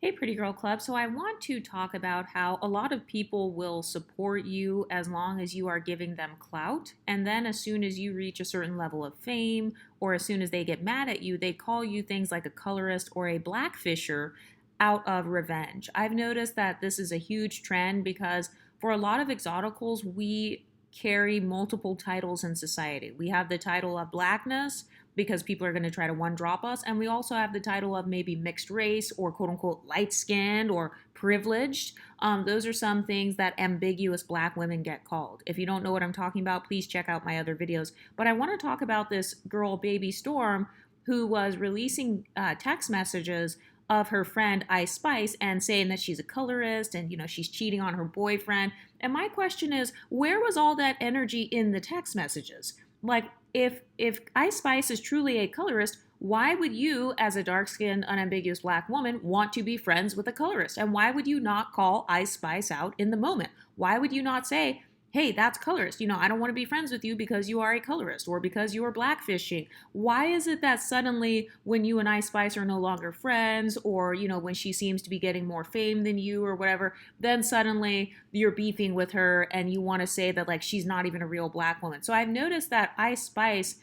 Hey, Pretty Girl Club. So, I want to talk about how a lot of people will support you as long as you are giving them clout. And then, as soon as you reach a certain level of fame, or as soon as they get mad at you, they call you things like a colorist or a blackfisher out of revenge. I've noticed that this is a huge trend because for a lot of exoticals, we carry multiple titles in society. We have the title of blackness because people are going to try to one drop us. And we also have the title of maybe mixed race or quote unquote light skinned or privileged. Those are some things that ambiguous black women get called. If you don't know what I'm talking about, please check out my other videos. But I want to talk about this girl, Baby Storme, who was releasing text messages of her friend Ice Spice and saying that she's a colorist and she's cheating on her boyfriend. And my question is, where was all that energy in the text messages? Like, if Ice Spice is truly a colorist, why would you, as a dark-skinned, unambiguous black woman, want to be friends with a colorist? And why would you not call Ice Spice out in the moment? Why would you not say, hey, that's colorist. I don't want to be friends with you because you are a colorist or because you are blackfishing. Why is it that suddenly when you and Ice Spice are no longer friends or, when she seems to be getting more fame than you or whatever, then suddenly you're beefing with her and you want to say that like she's not even a real black woman. So I've noticed that Ice Spice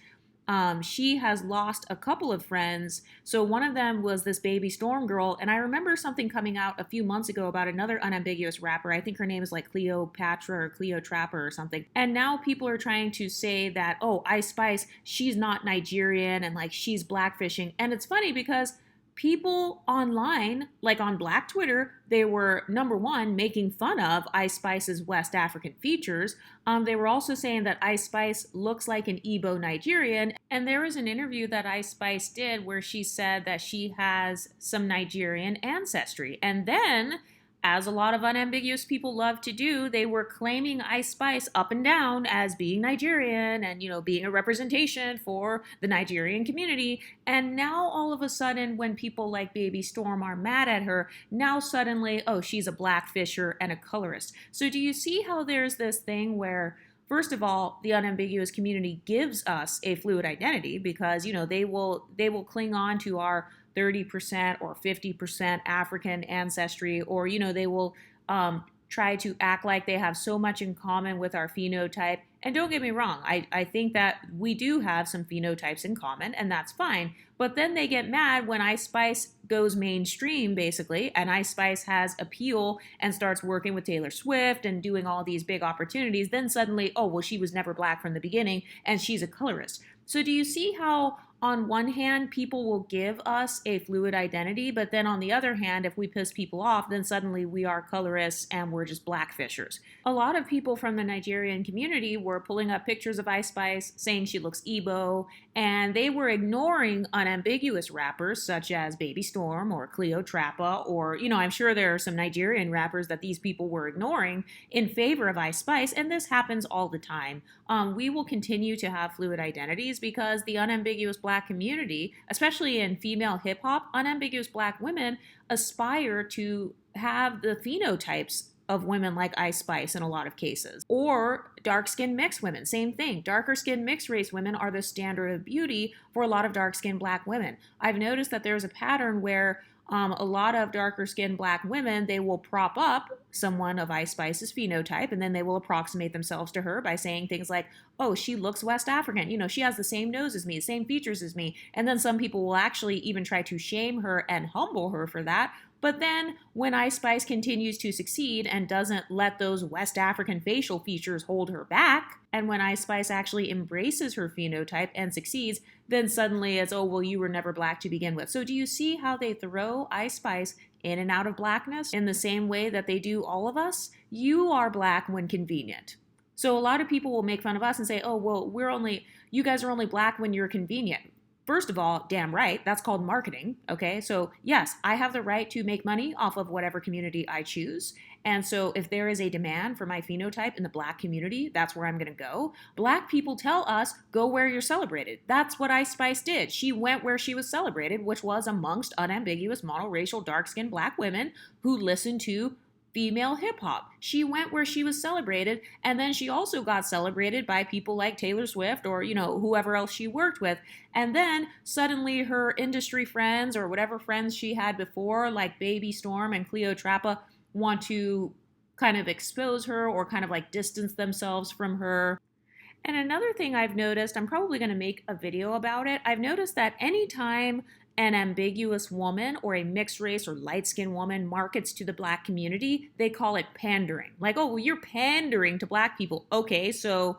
she has lost a couple of friends. So one of them was this Baby Storme girl. And I remember something coming out a few months ago about another unambiguous rapper. I think her name is like Cleopatra or Cleo Trapper or something. And now people are trying to say that, oh, Ice Spice, she's not Nigerian and like she's blackfishing. And it's funny because people online, like on Black Twitter, they were number one making fun of Ice Spice's West African features. They were also saying that Ice Spice looks like an Igbo Nigerian. And there was an interview that Ice Spice did where she said that she has some Nigerian ancestry. And then, as a lot of unambiguous people love to do, they were claiming Ice Spice up and down as being Nigerian and, being a representation for the Nigerian community. And now all of a sudden, when people like Baby Storme are mad at her, now suddenly, oh, she's a blackfisher and a colorist. So do you see how there's this thing where first of all, the unambiguous community gives us a fluid identity because, they will cling on to our 30% or 50% African ancestry, or, they will try to act like they have so much in common with our phenotype. And don't get me wrong, I think that we do have some phenotypes in common, and that's fine. But then they get mad when Ice Spice goes mainstream, basically, and Ice Spice has appeal and starts working with Taylor Swift and doing all these big opportunities. Then suddenly, oh, well, she was never black from the beginning, and she's a colorist. So do you see how on one hand, people will give us a fluid identity, but then on the other hand, if we piss people off, then suddenly we are colorists and we're just blackfishers. A lot of people from the Nigerian community were pulling up pictures of Ice Spice saying she looks Igbo, and they were ignoring unambiguous rappers such as Baby Storme or Cleo Trapper, or, I'm sure there are some Nigerian rappers that these people were ignoring in favor of Ice Spice, and this happens all the time. We will continue to have fluid identities because the unambiguous black community, especially in female hip hop, unambiguous black women aspire to have the phenotypes of women like Ice Spice in a lot of cases. Or dark-skinned mixed women, same thing. Darker-skinned mixed race women are the standard of beauty for a lot of dark-skinned black women. I've noticed that there's a pattern where a lot of darker skinned black women, they will prop up someone of Ice Spice's phenotype and then they will approximate themselves to her by saying things like, oh, she looks West African. She has the same nose as me, the same features as me. And then some people will actually even try to shame her and humble her for that. But then when Ice Spice continues to succeed and doesn't let those West African facial features hold her back, and when Ice Spice actually embraces her phenotype and succeeds, then suddenly it's, oh, well, you were never black to begin with. So do you see how they throw Ice Spice in and out of blackness in the same way that they do all of us? You are black when convenient. So a lot of people will make fun of us and say, oh, well, you guys are only black when you're convenient. First of all, damn right, that's called marketing, okay? So yes, I have the right to make money off of whatever community I choose. And so if there is a demand for my phenotype in the black community, that's where I'm gonna go. Black people tell us, go where you're celebrated. That's what Ice Spice did. She went where she was celebrated, which was amongst unambiguous, monoracial, dark-skinned black women who listened to female hip hop. She went where she was celebrated, and then she also got celebrated by people like Taylor Swift or, whoever else she worked with. And then suddenly her industry friends or whatever friends she had before, like Baby Storme and Cleotrapa, want to kind of expose her or kind of like distance themselves from her. And another thing I've noticed, I'm probably going to make a video about it. I've noticed that anytime an ambiguous woman or a mixed race or light skinned woman markets to the Black community, they call it pandering. Like, oh, well, you're pandering to Black people. Okay, so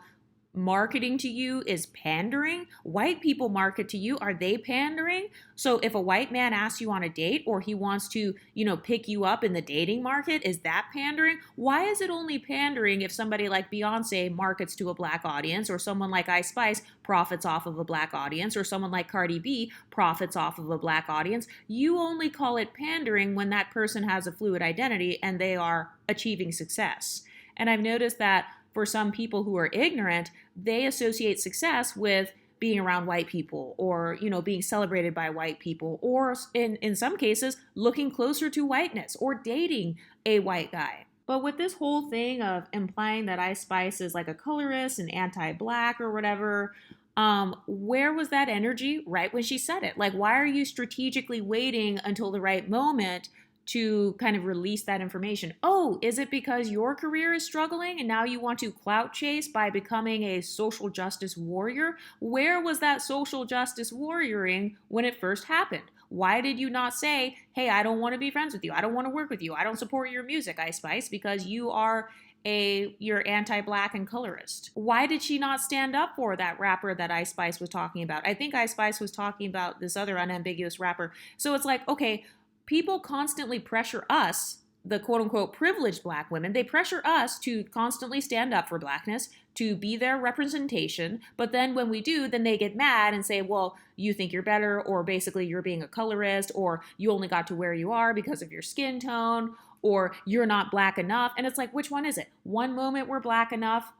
marketing to you is pandering. White people market to you. Are they pandering? So if a white man asks you on a date or he wants to, pick you up in the dating market, is that pandering? Why is it only pandering if somebody like Beyonce markets to a Black audience, or someone like Ice Spice profits off of a Black audience, or someone like Cardi B profits off of a Black audience? You only call it pandering when that person has a fluid identity and they are achieving success. And I've noticed that for some people who are ignorant, they associate success with being around white people or, being celebrated by white people, or in some cases, looking closer to whiteness or dating a white guy. But with this whole thing of implying that Ice Spice is like a colorist and anti-Black or whatever, where was that energy right when she said it? Like, why are you strategically waiting until the right moment to kind of release that information? Oh, is it because your career is struggling and now you want to clout chase by becoming a social justice warrior? Where was that social justice warrioring when it first happened? Why did you not say, hey, I don't want to be friends with you. I don't want to work with you. I don't support your music, Ice Spice, because you're anti-Black and colorist? Why did she not stand up for that rapper that Ice Spice was talking about? I think Ice Spice was talking about this other unambiguous rapper. So it's like, okay, people constantly pressure us, the quote unquote privileged Black women, they pressure us to constantly stand up for Blackness, to be their representation. But then when we do, then they get mad and say, well, you think you're better, or basically you're being a colorist, or you only got to where you are because of your skin tone, or you're not Black enough. And it's like, which one is it? One moment we're Black enough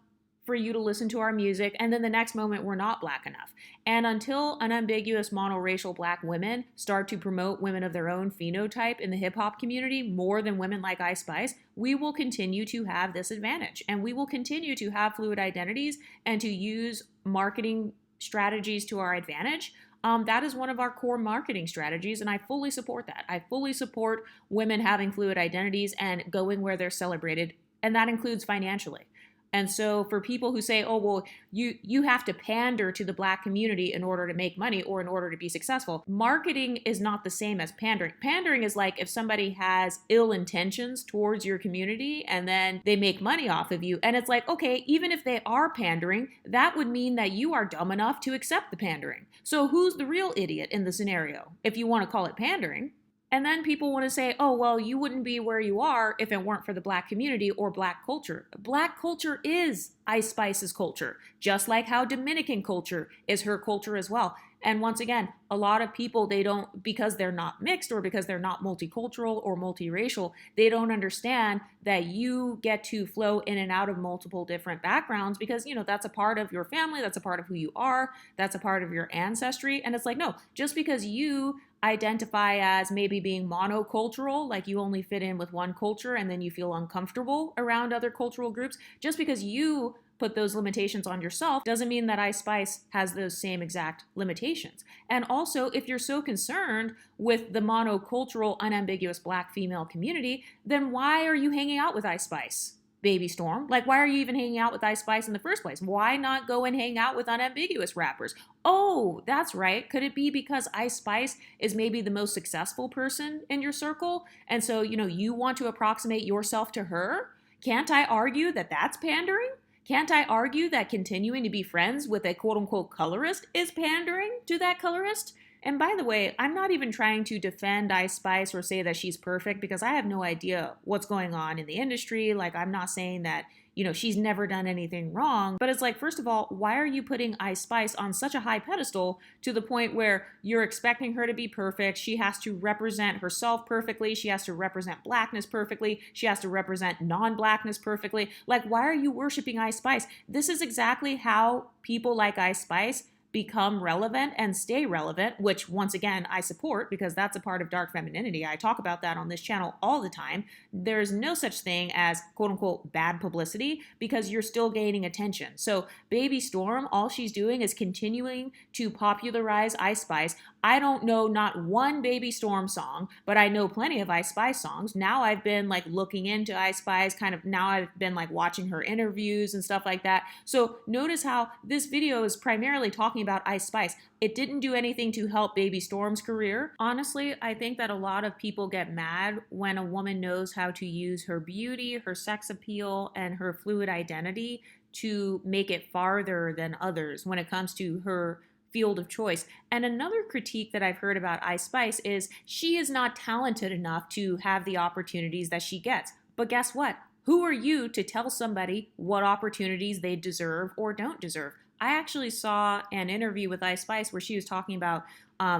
for you to listen to our music, and then the next moment we're not Black enough. And until unambiguous monoracial Black women start to promote women of their own phenotype in the hip hop community more than women like Ice Spice, we will continue to have this advantage, and we will continue to have fluid identities and to use marketing strategies to our advantage. That is one of our core marketing strategies, and I fully support that. I fully support women having fluid identities and going where they're celebrated, and that includes financially. And so for people who say, oh, well, you have to pander to the Black community in order to make money or in order to be successful, marketing is not the same as pandering. Pandering is like if somebody has ill intentions towards your community and then they make money off of you. And it's like, okay, even if they are pandering, that would mean that you are dumb enough to accept the pandering. So who's the real idiot in the scenario, if you want to call it pandering? And then people want to say, oh, well, you wouldn't be where you are if it weren't for the Black community or Black culture. Black culture is Ice Spice's culture, just like how Dominican culture is her culture as well. And once again, a lot of people, they don't, because they're not mixed or because they're not multicultural or multiracial, they don't understand that you get to flow in and out of multiple different backgrounds because, that's a part of your family, that's a part of who you are, that's a part of your ancestry. And it's like, no, just because you identify as maybe being monocultural, like you only fit in with one culture and then you feel uncomfortable around other cultural groups, just because you put those limitations on yourself doesn't mean that Ice Spice has those same exact limitations. And also, if you're so concerned with the monocultural, unambiguous Black female community, then why are you hanging out with Ice Spice Baby Storme? Like, why are you even hanging out with Ice Spice in the first place? Why not go and hang out with unambiguous rappers? Oh, that's right. Could it be because Ice Spice is maybe the most successful person in your circle? And so, you want to approximate yourself to her? Can't I argue that that's pandering? Can't I argue that continuing to be friends with a quote-unquote colorist is pandering to that colorist? And by the way, I'm not even trying to defend Ice Spice or say that she's perfect because I have no idea what's going on in the industry. Like, I'm not saying that, she's never done anything wrong. But it's like, first of all, why are you putting Ice Spice on such a high pedestal to the point where you're expecting her to be perfect? She has to represent herself perfectly. She has to represent Blackness perfectly. She has to represent non-Blackness perfectly. Like, why are you worshiping Ice Spice? This is exactly how people like Ice Spice become relevant and stay relevant, which once again I support because that's a part of dark femininity. I talk about that on this channel all the time. There's no such thing as quote unquote bad publicity because you're still gaining attention. So Baby Storme, all she's doing is continuing to popularize Ice Spice. I don't know not one Baby Storme song, but I know plenty of Ice Spice songs. Now I've been like looking into Ice Spice, kind of now I've been like watching her interviews and stuff like that. So notice how this video is primarily talking about Ice Spice. It didn't do anything to help Baby Storme's career. Honestly, I think that a lot of people get mad when a woman knows how to use her beauty, her sex appeal, and her fluid identity to make it farther than others when it comes to her field of choice. And another critique that I've heard about Ice Spice is she is not talented enough to have the opportunities that she gets. But guess what? Who are you to tell somebody what opportunities they deserve or don't deserve? I actually saw an interview with Ice Spice where she was talking about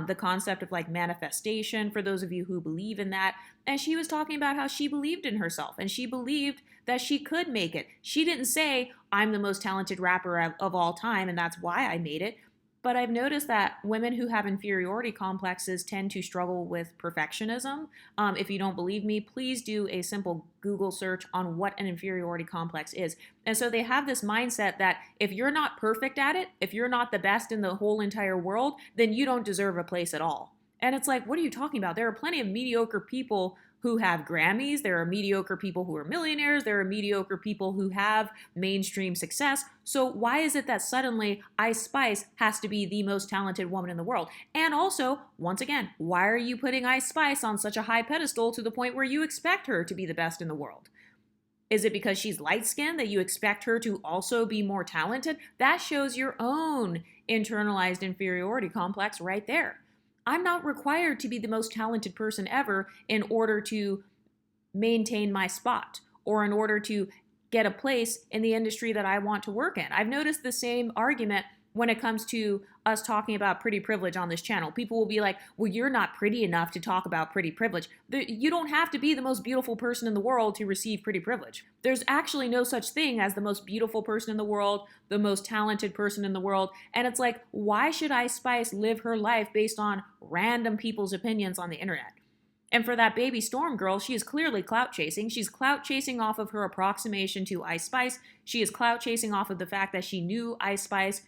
the concept of like manifestation, for those of you who believe in that. And she was talking about how she believed in herself and she believed that she could make it. She didn't say, I'm the most talented rapper of all time and that's why I made it. But I've noticed that women who have inferiority complexes tend to struggle with perfectionism. If you don't believe me, please do a simple Google search on what an inferiority complex is. And so they have this mindset that if you're not perfect at it, if you're not the best in the whole entire world, then you don't deserve a place at all. And it's like, what are you talking about? There are plenty of mediocre people who have Grammys. There are mediocre people who are millionaires. There are mediocre people who have mainstream success. So why is it that suddenly Ice Spice has to be the most talented woman in the world? And also, once again, why are you putting Ice Spice on such a high pedestal to the point where you expect her to be the best in the world? Is it because she's light-skinned that you expect her to also be more talented? That shows your own internalized inferiority complex right there. I'm not required to be the most talented person ever in order to maintain my spot or in order to get a place in the industry that I want to work in. I've noticed the same argument when it comes to us talking about pretty privilege on this channel. People will be like, well, you're not pretty enough to talk about pretty privilege. You don't have to be the most beautiful person in the world to receive pretty privilege. There's actually no such thing as the most beautiful person in the world, the most talented person in the world. And it's like, why should Ice Spice live her life based on random people's opinions on the internet? And for that Baby Storme girl, she is clearly clout chasing. She's clout chasing off of her approximation to Ice Spice. She is clout chasing off of the fact that she knew Ice Spice.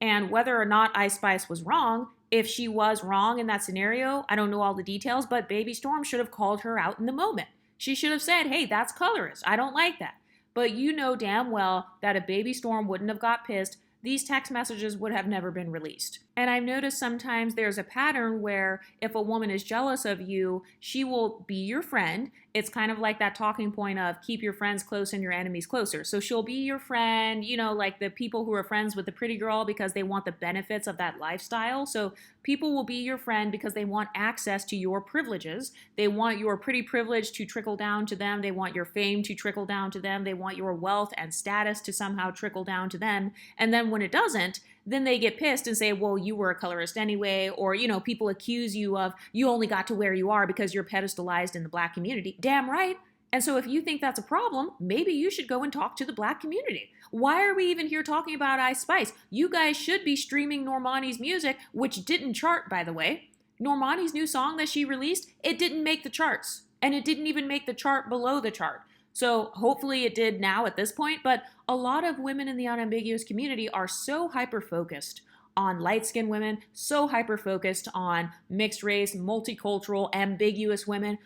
And whether or not Ice Spice was wrong, if she was wrong in that scenario, I don't know all the details, but Baby Storme should have called her out in the moment. She should have said, hey, that's colorist. I don't like that. But you know damn well that if Baby Storme wouldn't have got pissed, these text messages would have never been released. And I've noticed sometimes there's a pattern where if a woman is jealous of you, she will be your friend. It's kind of like that talking point of keep your friends close and your enemies closer. So she'll be your friend, you know, like the people who are friends with the pretty girl because they want the benefits of that lifestyle. So people will be your friend because they want access to your privileges. They want your pretty privilege to trickle down to them. They want your fame to trickle down to them. They want your wealth and status to somehow trickle down to them. And then when it doesn't, then they get pissed and say, well, you were a colorist anyway, or, you know, people accuse you of you only got to where you are because you're pedestalized in the Black community. Damn right. And so if you think that's a problem, maybe you should go and talk to the Black community. Why are we even here talking about Ice Spice? You guys should be streaming Normani's music, which didn't chart, by the way. Normani's new song that she released, it didn't make the charts. And it didn't even make the chart below the chart. So hopefully it did now at this point, but a lot of women in the unambiguous community are so hyper-focused on light-skinned women, so hyper-focused on mixed race, multicultural, ambiguous women,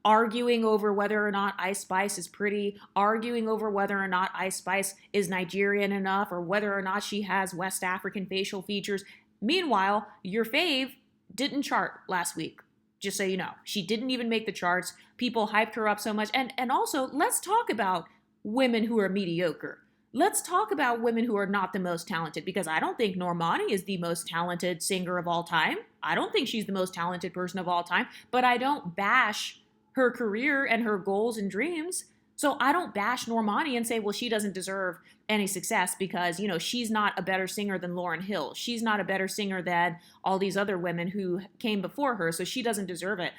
arguing over whether or not Ice Spice is pretty, arguing over whether or not Ice Spice is Nigerian enough, or whether or not she has West African facial features. Meanwhile, your fave didn't chart last week. Just so you know, she didn't even make the charts. People hyped her up so much. And also, let's talk about women who are mediocre. Let's talk about women who are not the most talented, because I don't think Normani is the most talented singer of all time. I don't think she's the most talented person of all time, but I don't bash her career and her goals and dreams. So I don't bash Normani and say, well, she doesn't deserve any success because, you know, she's not a better singer than Lauryn Hill. She's not a better singer than all these other women who came before her, so she doesn't deserve it.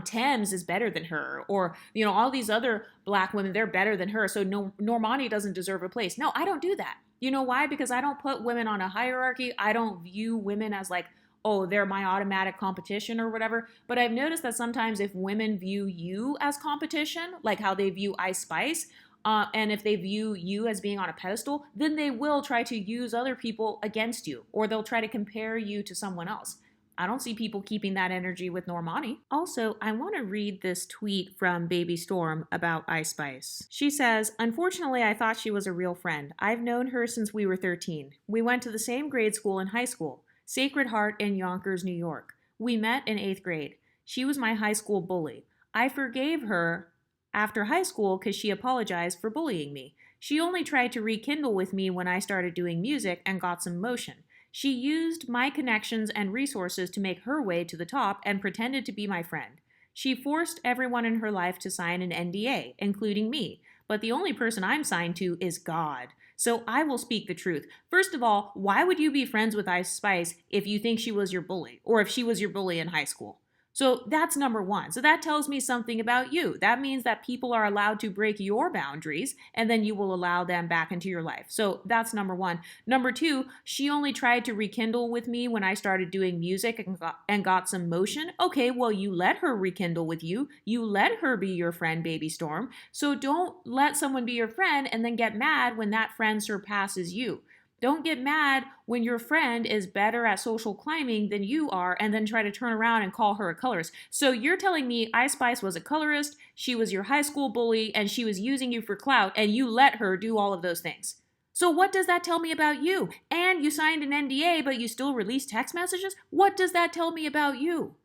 Thames is better than her, or all these other black women, they're better than her, so no, Normani doesn't deserve a place. No, I don't do that. You know why? Because I don't put women on a hierarchy. I don't view women as like, oh, they're my automatic competition or whatever. But I've noticed that sometimes if women view you as competition, like how they view Ice Spice, and if they view you as being on a pedestal, then they will try to use other people against you, or they'll try to compare you to someone else. I don't see people keeping that energy with Normani. Also, I want to read this tweet from Baby Storme about Ice Spice. She says, "Unfortunately, I thought she was a real friend. I've known her since we were 13. We went to the same grade school in high school, Sacred Heart in Yonkers, New York. We met in 8th grade. She was my high school bully. I forgave her after high school because she apologized for bullying me. She only tried to rekindle with me when I started doing music and got some motion. She used my connections and resources to make her way to the top and pretended to be my friend. She forced everyone in her life to sign an NDA, including me, but the only person I'm signed to is God. So I will speak the truth. First of all, why would you be friends with Ice Spice if you think she was your bully, or if she was your bully in high school? So that's number one. So that tells me something about you. That means that people are allowed to break your boundaries, and then you will allow them back into your life. So that's number one. Number two, she only tried to rekindle with me when I started doing music and got some motion. Okay, well, you let her rekindle with you. You let her be your friend, Baby Storme. So don't let someone be your friend and then get mad when that friend surpasses you. Don't get mad when your friend is better at social climbing than you are and then try to turn around and call her a colorist. So you're telling me Ice Spice was a colorist, she was your high school bully, and she was using you for clout, and you let her do all of those things. So what does that tell me about you? And you signed an NDA, but you still release text messages? What does that tell me about you?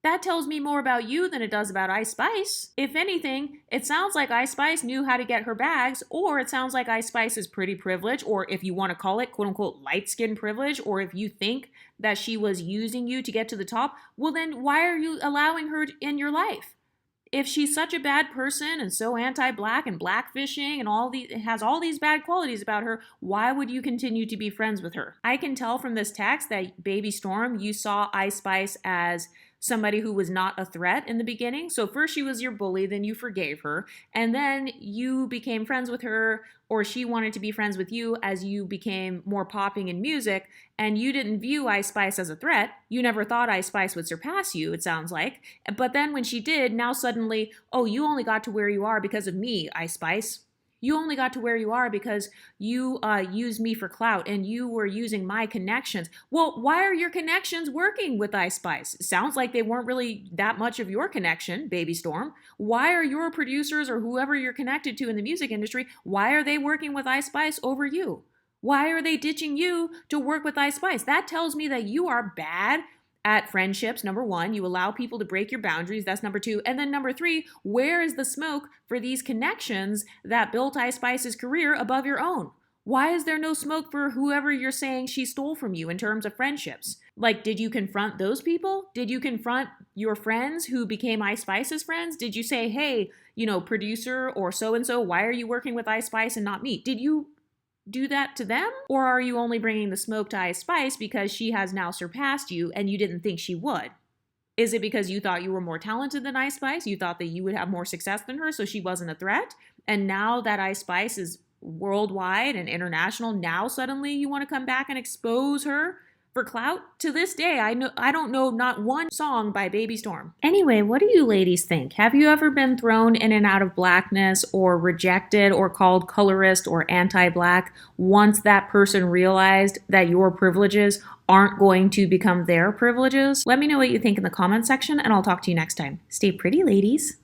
That tells me more about you than it does about Ice Spice. If anything, it sounds like Ice Spice knew how to get her bags, or it sounds like Ice Spice is pretty privileged, or if you want to call it quote unquote light skin privilege, or if you think that she was using you to get to the top, well then why are you allowing her in your life? If she's such a bad person and so anti-black and blackfishing and has all these bad qualities about her, why would you continue to be friends with her? I can tell from this text that Baby Storme, you saw Ice Spice as somebody who was not a threat in the beginning. So first she was your bully, then you forgave her, and then you became friends with her, or she wanted to be friends with you as you became more popping in music, and you didn't view Ice Spice as a threat. You never thought Ice Spice would surpass you, it sounds like. But then when she did, now suddenly, oh, you only got to where you are because of me, Ice Spice. You only got to where you are because you used me for clout and you were using my connections. Well, why are your connections working with Ice Spice? It sounds like they weren't really that much of your connection, Baby Storme. Why are your producers or whoever you're connected to in the music industry, why are they working with Ice Spice over you? Why are they ditching you to work with Ice Spice? That tells me that you are bad at friendships. Number one, you allow people to break your boundaries. That's number two. And then number three, where is the smoke for these connections that built Ice Spice's career above your own? Why is there no smoke for whoever you're saying she stole from you in terms of friendships? Like, did you confront those people? Did you confront your friends who became Ice Spice's friends? Did you say, hey, producer or so-and-so, why are you working with Ice Spice and not me? Did you do that to them? Or are you only bringing the smoke to Ice Spice because she has now surpassed you and you didn't think she would? Is it because you thought you were more talented than Ice Spice? You thought that you would have more success than her, so she wasn't a threat? And now that Ice Spice is worldwide and international, now suddenly you want to come back and expose her for clout? To this day, I don't know not one song by Baby Storme. Anyway, what do you ladies think? Have you ever been thrown in and out of blackness or rejected or called colorist or anti-black once that person realized that your privileges aren't going to become their privileges? Let me know what you think in the comment section, and I'll talk to you next time. Stay pretty, ladies.